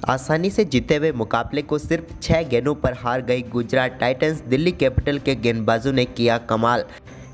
आसानी से जीते हुए मुकाबले को सिर्फ 6 गेंदों पर हार गई गुजरात टाइटंस। दिल्ली कैपिटल के गेंदबाजों ने किया कमाल।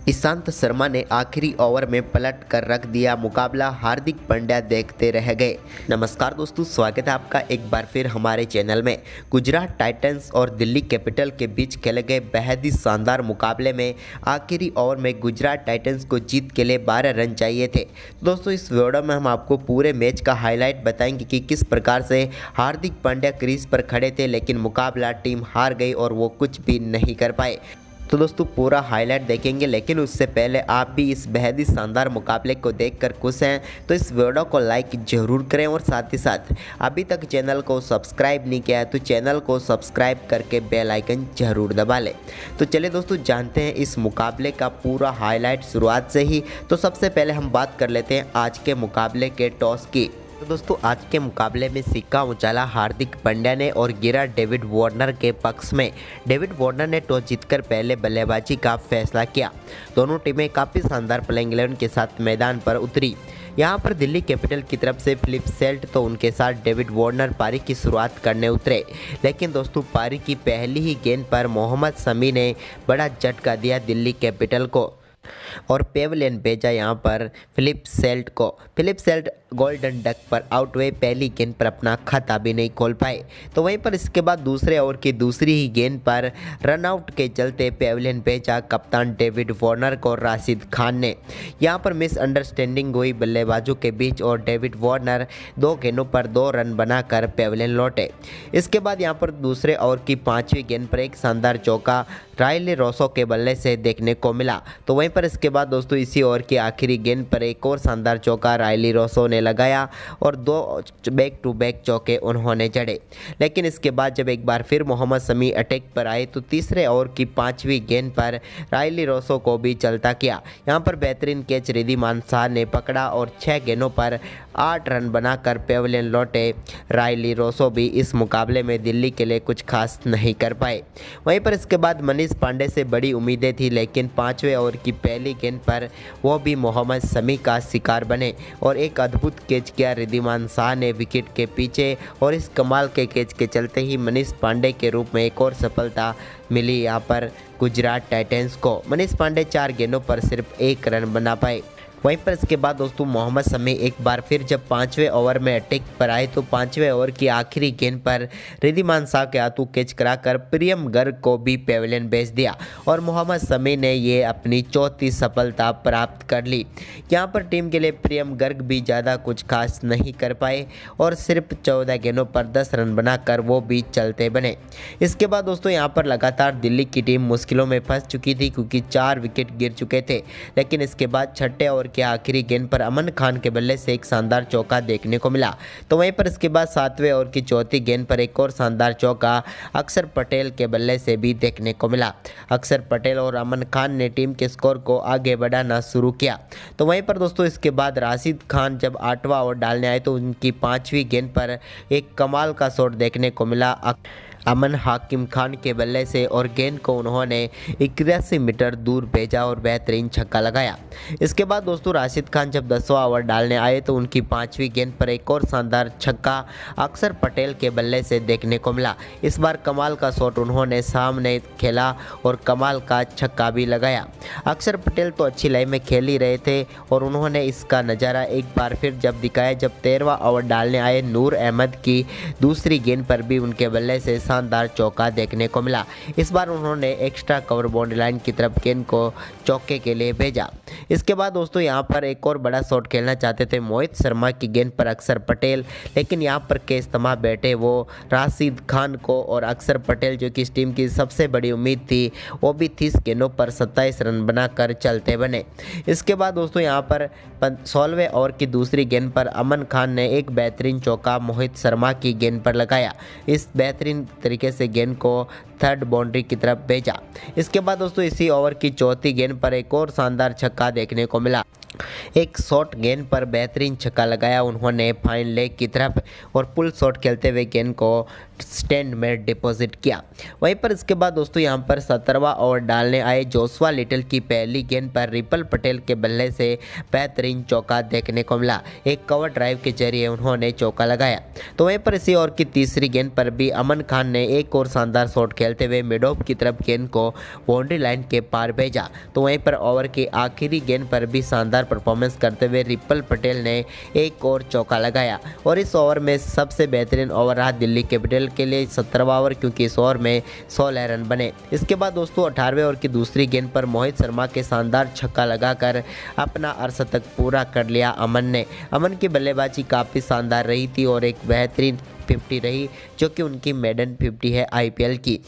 ईशांत शर्मा ने आखिरी ओवर में पलट कर रख दिया मुकाबला। हार्दिक पांड्या देखते रह गए। नमस्कार दोस्तों, स्वागत है आपका एक बार फिर हमारे चैनल में। गुजरात टाइटंस और दिल्ली कैपिटल के बीच खेले गए बेहद ही शानदार मुकाबले में आखिरी ओवर में गुजरात टाइटंस को जीत के लिए 12 रन चाहिए थे। दोस्तों, इस वीडियो में हम आपको पूरे मैच का हाईलाइट बताएंगे कि किस प्रकार से हार्दिक पांड्या क्रीज पर खड़े थे, लेकिन मुकाबला टीम हार गई और वो कुछ भी नहीं कर पाए। तो दोस्तों, पूरा हाईलाइट देखेंगे, लेकिन उससे पहले आप भी इस बेहद ही शानदार मुकाबले को देखकर खुश हैं तो इस वीडियो को लाइक जरूर करें और साथ ही साथ अभी तक चैनल को सब्सक्राइब नहीं किया है तो चैनल को सब्सक्राइब करके बेल आइकन जरूर दबा लें। तो चलिए दोस्तों, जानते हैं इस मुकाबले का पूरा हाईलाइट शुरुआत से ही। तो सबसे पहले हम बात कर लेते हैं आज के मुकाबले के टॉस की। तो दोस्तों, आज के मुकाबले में सिक्का उछाला हार्दिक पांड्या ने और गिरा डेविड वार्नर के पक्ष में। डेविड वार्नर ने टॉस जीतकर पहले बल्लेबाजी का फैसला किया। दोनों टीमें काफ़ी शानदार प्लेइंग 11 के साथ मैदान पर उतरी। यहां पर दिल्ली कैपिटल की तरफ से फिलिप सेल्ट तो उनके साथ डेविड वार्नर पारी की शुरुआत करने उतरे, लेकिन दोस्तों पारी की पहली ही गेंद पर मोहम्मद शमी ने बड़ा झटका दिया दिल्ली कैपिटल को और पेवलियन भेजा यहां पर फिलिप सेल्ट को। फिलिप सेल्ट गोल्डन डक पर आउट हुए, पहली गेंद पर अपना खाता भी नहीं खोल पाए। तो वहीं पर इसके बाद दूसरे ओवर की दूसरी ही गेंद पर रनआउट के चलते पेवलियन भेजा कप्तान डेविड वार्नर को राशिद खान ने। यहां पर मिसअंडरस्टैंडिंग हुई बल्लेबाजों के बीच और डेविड वार्नर 2 गेंदों पर 2 रन बनाकर पेवलियन लौटे। इसके बाद यहां पर दूसरे ओवर की 5वीं गेंद पर एक शानदार चौका रायली रोसो के बल्ले से देखने को मिला। तो वहीं पर इसके बाद दोस्तों इसी ओवर की आखिरी गेंद पर एक और शानदार चौका रायली रोसो ने लगाया और 2 बैक टू बैक चौके उन्होंने जड़े। लेकिन इसके बाद जब एक बार फिर मोहम्मद शमी अटैक पर आए तो तीसरे ओवर की 5वीं गेंद पर रायली रोसो को भी चलता किया। यहां पर बेहतरीन कैच रिद्धिमान शाह ने पकड़ा और 6 गेंदों पर 8 रन बनाकर पेवलियन लौटे। रायली रोसो भी इस मुकाबले में दिल्ली के लिए कुछ खास नहीं कर पाए। वहीं पर इसके बाद मनीष पांडे से बड़ी उम्मीदें थी, लेकिन 5वें ओवर की पहली गेंद पर वो भी मोहम्मद शमी का शिकार बने और एक अद्भुत कैच किया रिद्धिमान शाह ने विकेट के पीछे। और इस कमाल के कैच के चलते ही मनीष पांडे के रूप में एक और सफलता मिली यहाँ पर गुजरात टाइटंस को। मनीष पांडे 4 गेंदों पर सिर्फ 1 रन बना पाए। वहीं पर इसके बाद दोस्तों मोहम्मद शमी एक बार फिर जब 5वें ओवर में अटैक पर आए तो 5वें ओवर की आखिरी गेंद पर रिद्धिमान शाह के हाथों कैच कराकर प्रियम गर्ग को भी पेवलियन भेज दिया और मोहम्मद शमी ने ये अपनी 4थी सफलता प्राप्त कर ली। यहाँ पर टीम के लिए प्रियम गर्ग भी ज़्यादा कुछ खास नहीं कर पाए और सिर्फ 14 गेंदों पर 10 रन बनाकर वो भी चलते बने। इसके बाद दोस्तों यहाँ पर लगातार दिल्ली की टीम मुश्किलों में फंस चुकी थी क्योंकि 4 विकेट गिर चुके थे। लेकिन इसके बाद 6ठे ओवर के आखिरी गेंद पर अमन खान के बल्ले से एक शानदार चौका देखने को मिला। तो वहीं पर इसके बाद 7वें ओवर की 4थी गेंद पर एक और शानदार चौका अक्षर पटेल के बल्ले से भी देखने को मिला। अक्षर पटेल और अमन खान ने टीम के स्कोर को आगे बढ़ाना शुरू किया। तो वहीं पर दोस्तों इसके बाद राशिद खान जब 8वां ओवर डालने आए तो उनकी 5वीं गेंद पर एक कमाल का शॉट देखने को मिला अमन हाकिम खान के बल्ले से और गेंद को उन्होंने 81 मीटर दूर भेजा और बेहतरीन छक्का लगाया। इसके बाद दोस्तों राशिद खान जब 10वां ओवर डालने आए तो उनकी 5वीं गेंद पर एक और शानदार छक्का अक्षर पटेल के बल्ले से देखने को मिला। इस बार कमाल का शॉट उन्होंने सामने खेला और कमाल का छक्का भी लगाया। अक्षर पटेल तो अच्छी लाइन में खेल ही रहे थे और उन्होंने इसका नज़ारा एक बार फिर जब दिखाया जब 13वां ओवर डालने आए नूर अहमद की दूसरी गेंद पर भी उनके बल्ले से शानदार चौका देखने को मिला। इस बार उन्होंने एक्स्ट्रा कवर बाउंड्री लाइन की तरफ गेंद को चौके के लिए भेजा। इसके बाद दोस्तों यहाँ पर एक और बड़ा शॉट खेलना चाहते थे मोहित शर्मा की गेंद पर अक्षर पटेल, लेकिन यहाँ पर के इस्तेमाल बैठे वो राशिद खान को और अक्षर पटेल जो कि इस टीम की सबसे बड़ी उम्मीद थी वो भी 30 गेंदों पर 27 रन बनाकर चलते बने। इसके बाद दोस्तों यहाँ पर 16वें ओवर की दूसरी गेंद पर अमन खान ने एक बेहतरीन चौका मोहित शर्मा की गेंद पर लगाया। इस बेहतरीन तरीके से गेंद को 3rd बाउंड्री की तरफ भेजा। इसके बाद दोस्तों इसी ओवर की 4थी गेंद पर एक और शानदार छक्का देखने को मिला। एक शॉर्ट गेंद पर बेहतरीन छक्का लगाया उन्होंने फाइन लेग की तरफ और पुल शॉट खेलते हुए गेंद को स्टैंड में डिपॉजिट किया। वहीं पर इसके बाद दोस्तों यहां पर 17वां ओवर डालने आए जोशुआ लिटल की पहली गेंद पर रिपल पटेल के बल्ले से बेहतरीन चौका देखने को मिला। एक कवर ड्राइव के जरिए उन्होंने चौका लगाया। तो वहीं पर इसी ओवर की तीसरी गेंद पर भी अमन खान ने एक और शानदार शॉट खेलते हुए मिड ऑफ की तरफ गेंद को बाउंड्री लाइन के पार भेजा। तो वहीं पर ओवर की आखिरी गेंद पर भी शानदार परफॉर्मेंस करते हुए रिपल पटेल ने एक और चौका लगाया और इस ओवर में सबसे बेहतरीन ओवर रहा दिल्ली कैपिटल के लिए 17वां ओवर, क्योंकि इस ओवर में 16 रन बने। इसके बाद दोस्तों 18वें ओवर की दूसरी गेंद पर मोहित शर्मा के शानदार छक्का लगाकर अपना अर्धशतक पूरा कर लिया अमन ने। अमन की बल्लेबाजी काफ़ी शानदार रही थी और एक बेहतरीन 50 रही जो कि उनकी मेडन 50 है IPL की।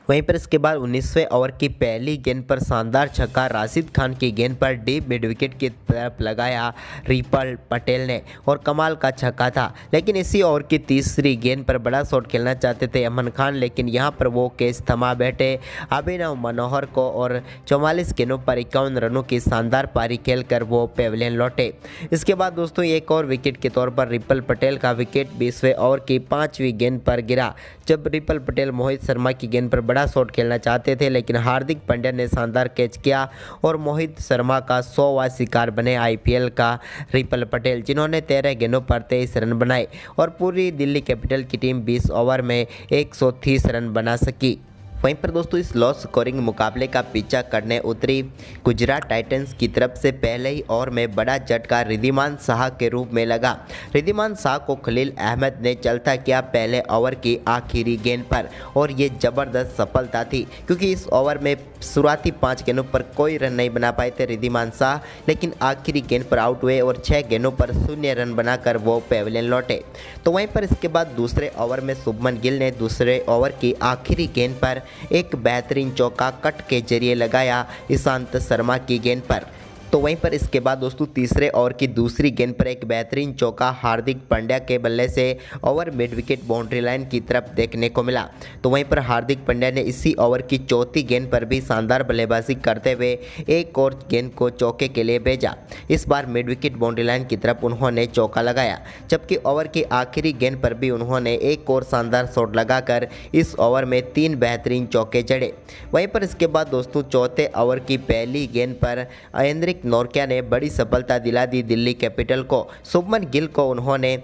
वहीं पर इसके बाद 19वें ओवर की पहली गेंद पर शानदार छक्का राशिद खान की गेंद पर डीप मिड विकेट की तरफ लगाया रिपल पटेल ने और कमाल का छक्का था। लेकिन इसी ओवर की तीसरी गेंद पर बड़ा शॉट खेलना चाहते थे अमन खान, लेकिन यहां पर वो कैच थमा बैठे अभिनव मनोहर को और 44 गेंदों पर 51 रनों की शानदार पारी खेलकर वो पेविलियन लौटे। इसके बाद दोस्तों एक और विकेट के तौर पर रिपल पटेल का विकेट 20वें ओवर की 5वीं गेंद पर गिरा, जब रिपल पटेल मोहित शर्मा की गेंद पर बड़ा शॉट खेलना चाहते थे, लेकिन हार्दिक पांड्या ने शानदार कैच किया और मोहित शर्मा का 100वां शिकार बने IPL का रिपल पटेल, जिन्होंने 13 गेंदों पर 23 रन बनाए और पूरी दिल्ली कैपिटल की टीम 20 ओवर में 130 रन बना सकी। वहीं पर दोस्तों इस लो स्कोरिंग मुकाबले का पीछा करने उतरी गुजरात टाइटंस की तरफ से पहले ही ओवर में बड़ा झटका रिद्धिमान शाह के रूप में लगा। रिद्धिमान शाह को खलील अहमद ने चलता किया पहले ओवर की आखिरी गेंद पर और ये ज़बरदस्त सफलता थी, क्योंकि इस ओवर में शुरुआती 5 गेंदों पर कोई रन नहीं बना पाए थे रिद्धिमान शाह, लेकिन आखिरी गेंद पर आउट हुए और 6 गेंदों पर 0 रन बनाकर वो पेविलियन लौटे। तो वहीं पर इसके बाद दूसरे ओवर में शुभमन गिल ने दूसरे ओवर की आखिरी गेंद पर एक बेहतरीन चौका कट के जरिए लगाया ईशांत शर्मा की गेंद पर। तो वहीं पर इसके बाद दोस्तों तीसरे ओवर की दूसरी गेंद पर एक बेहतरीन चौका हार्दिक पांड्या के बल्ले से over mid wicket boundary line की तरफ देखने को मिला। तो वहीं पर हार्दिक पांड्या ने इसी ओवर की चौथी गेंद पर भी शानदार बल्लेबाजी करते हुए एक और गेंद को चौके के लिए भेजा। इस बार मिड विकेट बाउंड्री लाइन की तरफ उन्होंने चौका लगाया, जबकि ओवर की आखिरी गेंद पर भी उन्होंने एक और शानदार शॉट लगाकर इस ओवर में 3 बेहतरीन चौके जड़े। वहीं पर इसके बाद दोस्तों चौथे ओवर की पहली गेंद पर अयंद्रिक नोरकिया ने बड़ी सफलता दिला दी दिल्ली कैपिटल को। शुभमन गिल को उन्होंने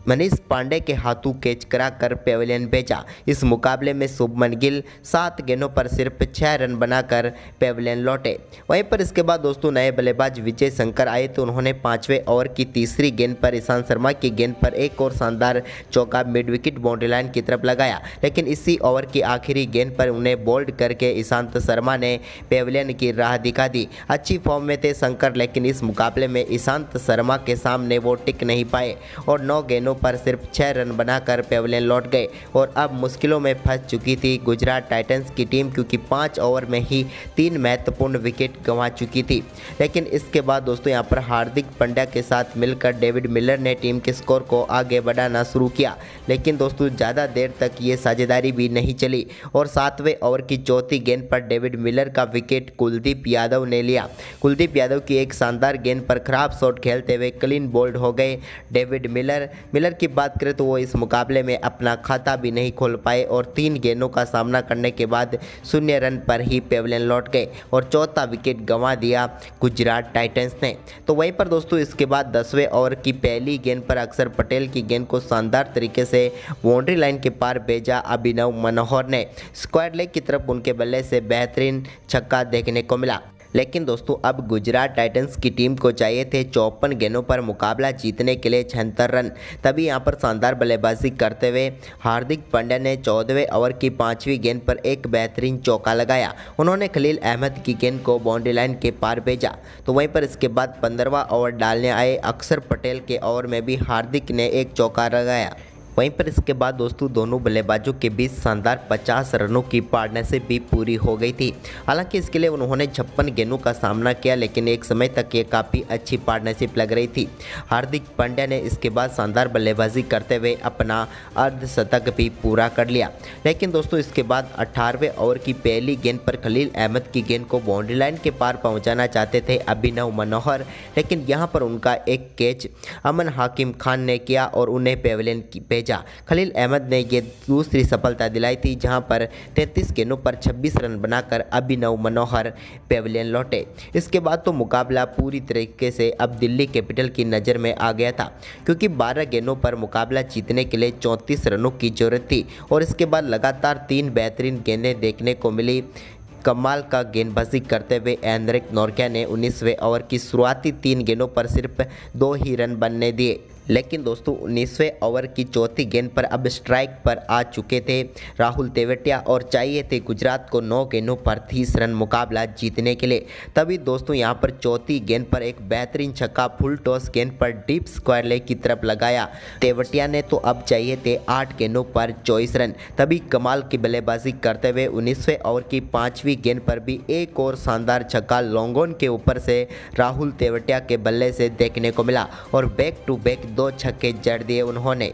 मनीष पांडे के हाथों कैच कराकर पेविलियन भेजा। इस मुकाबले में शुभमन गिल 7 गेंदों पर सिर्फ 6 रन बनाकर पेविलियन लौटे। वहीं पर इसके बाद दोस्तों नए बल्लेबाज विजय शंकर आए तो उन्होंने 5वें ओवर की तीसरी गेंद पर ईशांत शर्मा की गेंद पर एक और शानदार चौका मिड विकेट बाउंड्री लाइन की तरफ लगाया, लेकिन इसी ओवर की आखिरी गेंद पर उन्हें बोल्ड करके ईशांत शर्मा ने पेविलियन की राह दिखा दी। अच्छी फॉर्म में थे शंकर, लेकिन इस मुकाबले में ईशांत शर्मा के सामने वो टिक नहीं पाए और 9 गेंदों पर सिर्फ 6 रन बनाकर पेविलियन लौट गए और अब मुश्किलों में फंस चुकी थी गुजरात टाइटंस की टीम, क्योंकि 5 ओवर में ही 3 महत्वपूर्ण विकेट गंवा चुकी थी। लेकिन इसके बाद दोस्तों यहां पर हार्दिक पांड्या के साथ मिलकर डेविड मिलर ने टीम के स्कोर को आगे बढ़ाना शुरू किया, लेकिन दोस्तों ज़्यादा देर तक ये साझेदारी भी नहीं चली और 7वें ओवर की चौथी गेंद पर डेविड मिलर का विकेट कुलदीप यादव ने लिया। कुलदीप यादव की एक शानदार गेंद पर खराब शॉट खेलते हुए क्लीन बोल्ड हो गए डेविड मिलर की बात करें तो वो इस मुकाबले में अपना खाता भी नहीं खोल पाए और 3 गेंदों का सामना करने के बाद 0 रन पर ही पेविलियन लौट गए और चौथा विकेट गंवा दिया गुजरात टाइटंस ने। तो वहीं पर दोस्तों इसके बाद 10वें ओवर की पहली गेंद पर अक्षर पटेल की गेंद को शानदार तरीके से बाउंड्री लाइन के पार भेजा अभिनव मनोहर ने। स्क्वायर लेग की तरफ उनके बल्ले से बेहतरीन छक्का देखने को मिला। लेकिन दोस्तों अब गुजरात टाइटंस की टीम को चाहिए थे 54 गेंदों पर मुकाबला जीतने के लिए 76 रन। तभी यहां पर शानदार बल्लेबाजी करते हुए हार्दिक पांड्या ने 14वें ओवर की 5वीं गेंद पर एक बेहतरीन चौका लगाया। उन्होंने खलील अहमद की गेंद को बाउंड्री लाइन के पार भेजा। तो वहीं पर इसके बाद 15वां ओवर डालने आए अक्षर पटेल के ओवर में भी हार्दिक ने एक चौका लगाया। वहीं पर इसके बाद दोस्तों दोनों बल्लेबाजों के बीच शानदार 50 रनों की पार्टनरशिप भी पूरी हो गई थी। हालांकि इसके लिए उन्होंने 56 गेंदों का सामना किया, लेकिन एक समय तक ये काफ़ी अच्छी पार्टनरशिप लग रही थी। हार्दिक पांड्या ने इसके बाद शानदार बल्लेबाजी करते हुए अपना अर्धशतक भी पूरा कर लिया। लेकिन दोस्तों इसके बाद 18वें ओवर की पहली गेंद पर खलील अहमद की गेंद को बाउंड्री लाइन के पार पहुंचाना चाहते थे अभिनव मनोहर, लेकिन यहां पर उनका एक कैच अमन हाकिम खान ने किया और उन्हें पेविलियन भेजा। खलील अहमद ने ये दूसरी सफलता दिलाई थी, जहां पर 33 गेंदों पर 26 रन बनाकर अभिनव मनोहर पेविलियन लौटे। इसके बाद तो मुकाबला पूरी तरीके से अब दिल्ली कैपिटल की नज़र में आ गया था, क्योंकि 12 गेंदों पर मुकाबला जीतने के लिए 34 रनों की जरूरत थी और इसके बाद लगातार 3 बेहतरीन गेंदें देखने को मिली। कमाल का गेंदबाजी करते हुए एंड्रिक नोर्किया ने 19वें ओवर की शुरुआती 3 गेंदों पर सिर्फ 2 ही रन बनने दिए। लेकिन दोस्तों 19वें ओवर की चौथी गेंद पर अब स्ट्राइक पर आ चुके थे राहुल तेवतिया और चाहिए थे गुजरात को 9 गेंदों पर 30 रन मुकाबला जीतने के लिए। तभी दोस्तों यहां पर चौथी गेंद पर एक बेहतरीन छक्का फुल टॉस गेंद पर डीप स्क्वायर लेग की तरफ लगाया तेवतिया ने, तो अब चाहिए थे 8 गेंदों पर 24 रन। तभी कमाल की बल्लेबाजी करते हुए 19वें ओवर की 5वीं गेंद पर भी एक और शानदार छक्का लॉन्गॉन के ऊपर से राहुल तेवतिया के बल्ले से देखने को मिला और बैक टू बैक 2 छक्के जड़ दिए उन्होंने।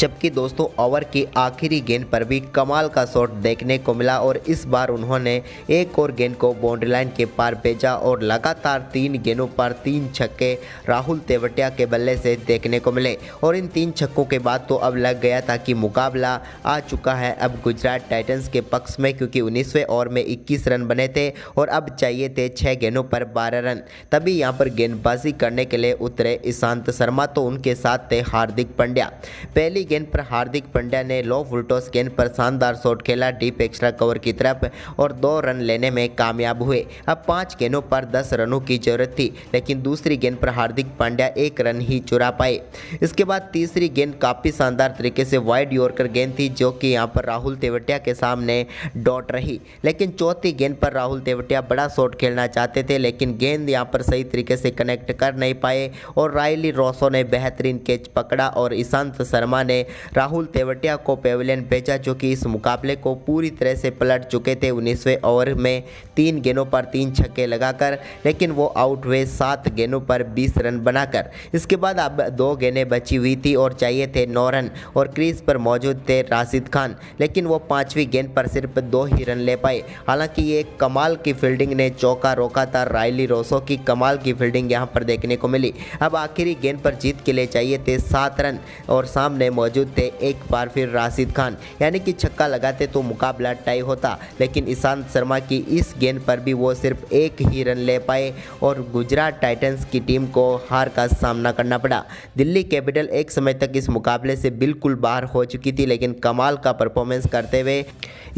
जबकि दोस्तों ओवर की आखिरी गेंद पर भी कमाल का शॉट देखने को मिला और इस बार उन्होंने एक और गेंद को बाउंड्री लाइन के पार भेजा और लगातार 3 गेंदों पर 3 छक्के राहुल तेवतिया के बल्ले से देखने को मिले। और इन 3 छक्कों के बाद तो अब लग गया था कि मुकाबला आ चुका है अब गुजरात टाइटंस के पक्ष में, क्योंकि 19वें ओवर में 21 रन बने थे और अब चाहिए थे 6 गेंदों पर 12 रन। तभी यहाँ पर गेंदबाजी करने के लिए उतरे ईशांत शर्मा, तो उनके साथ थे हार्दिक पांड्या। पहली गेंद पर हार्दिक पांड्या ने लो फुल टॉस गेंद पर शानदार शॉट खेला डीप एक्स्ट्रा कवर की तरफ और 2 रन लेने में कामयाब हुए। अब 5 गेंदों पर 10 रनों की जरूरत थी, लेकिन दूसरी गेंद पर हार्दिक पांड्या 1 रन ही चुरा पाए। इसके बाद तीसरी गेंद काफ़ी शानदार तरीके से वाइड यॉर्कर गेंद थी, जो कि यहाँ पर राहुल तेवतिया के सामने डॉट रही। लेकिन चौथी गेंद पर राहुल तेवतिया बड़ा शॉट खेलना चाहते थे, लेकिन गेंद यहाँ पर सही तरीके से कनेक्ट कर नहीं पाए और रायली रोसो ने बेहतरीन कैच पकड़ा और ईशांत शर्मा ने राहुल तेवतिया को पेविलियन भेजा, जो कि इस मुकाबले को पूरी तरह से पलट चुके थे 19वें ओवर में 3 गेंदों पर 3 छक्के लगाकर, लेकिन वो आउट हुए 7 गेंदों पर 20 रन बनाकर। इसके बाद अब 2 गेंदें बची हुई थी और चाहिए थे 9 रन और क्रीज पर मौजूद थे राशिद खान, लेकिन वो 5वीं गेंद पर सिर्फ 2 ही रन ले पाए। हालांकि ये कमाल की फील्डिंग ने चौका रोका था, रायली रोसो की कमाल की फील्डिंग यहाँ पर देखने को मिली। अब आखिरी गेंद पर जीत के लिए चाहिए थे 7 रन और सामने मौजूद थे एक बार फिर राशिद खान, यानी कि छक्का लगाते तो मुकाबला टाई होता, लेकिन ईशांत शर्मा की इस गेंद पर भी वो सिर्फ 1 ही रन ले पाए और गुजरात टाइटंस की टीम को हार का सामना करना पड़ा। दिल्ली कैपिटल एक समय तक इस मुकाबले से बिल्कुल बाहर हो चुकी थी, लेकिन कमाल का परफॉर्मेंस करते हुए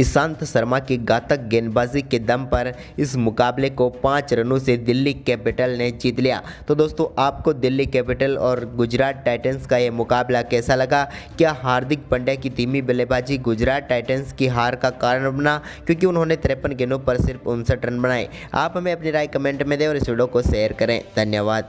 ईशांत शर्मा की घातक गेंदबाजी के दम पर इस मुकाबले को 5 रनों से दिल्ली कैपिटल ने जीत लिया। तो दोस्तों आपको दिल्ली कैपिटल और गुजरात टाइटंस का ये मुकाबला कैसा लगा? क्या हार्दिक पांड्या की धीमी बल्लेबाजी गुजरात टाइटंस की हार का कारण बना, क्योंकि उन्होंने 53 गेंदों पर सिर्फ 59 रन बनाए? आप हमें अपनी राय कमेंट में दें और इस वीडियो को शेयर करें। धन्यवाद।